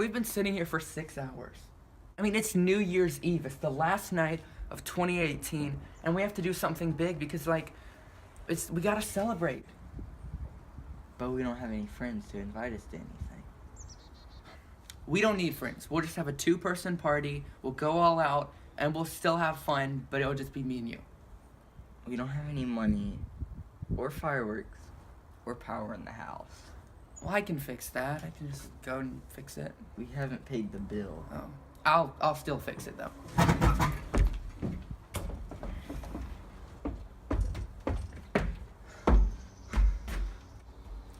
we've been sitting here for 6 hours. I mean, it's New Year's Eve. It's the last night of 2018, and we have to do something big because, like, we gotta celebrate. But we don't have any friends to invite us to anything. We don't need friends. We'll just have a 2-person party. We'll go all out, and we'll still have fun, but it'll just be me and you. We don't have any money, or fireworks, or power in the house. Well, I can fix that. I can just go and fix it. We haven't paid the bill. Oh, I'll still fix it though.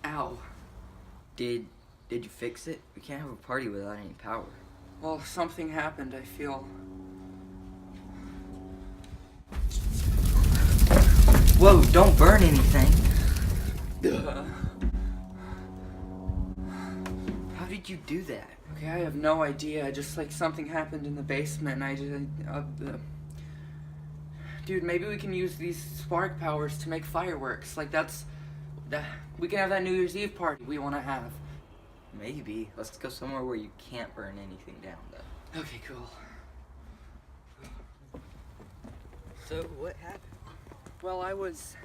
Ow. Did you fix it? We can't have a party without any power. Well, something happened, I feel. Whoa, don't burn anything. How did you do that? Okay, I have no idea. Just like something happened in the basement, and I just. Dude, maybe we can use these spark powers to make fireworks. Like we can have that New Year's Eve party we want to have. Maybe. Let's go somewhere where you can't burn anything down, though. Okay, cool. So, what happened? Well, I was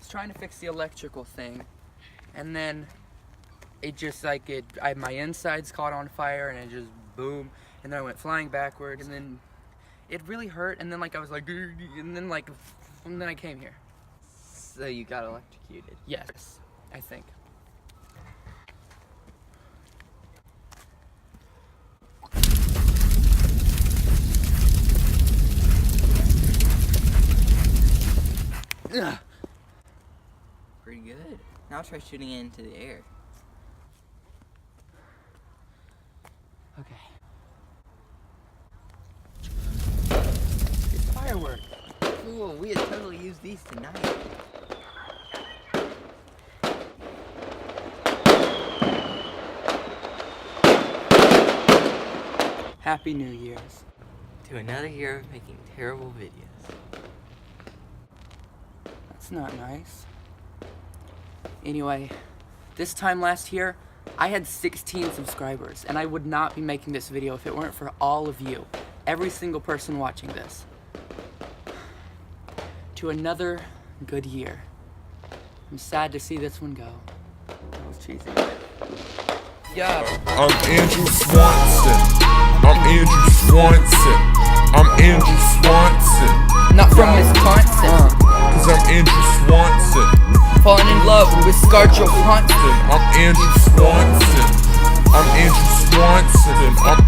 trying to fix the electrical thing, and then it just like my insides caught on fire, and it just boom, and then I went flying backwards, and then it really hurt, and then like I was like, and then I came here. So you got electrocuted? Yes, I think. Ugh. Pretty good. Now try shooting it into the air. Okay. It's fireworks. Cool, we had totally used these tonight. Happy New Year's. To another year of making terrible videos. That's not nice. Anyway, this time last year, I had 16 subscribers, and I would not be making this video if it weren't for all of you. Every single person watching this. To another good year. I'm sad to see this one go. That was cheesy. Yeah. I'm Andrew Swanson. I'm Andrew Swanson. I'm Andrew Swanson. Not from Wisconsin. Cause I'm Andrew Swanson. Falling in love with Scarjo Johansson. I'm Andrew Swanson. I'm Andrew Swanson. I'm